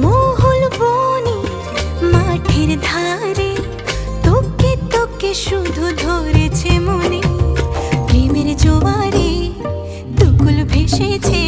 মহুল বনে মাঠের ধারে তোকে তোকে শুধু ধরেছে মনে। প্রেমের জোয়ারে দুকুল ভেসেছে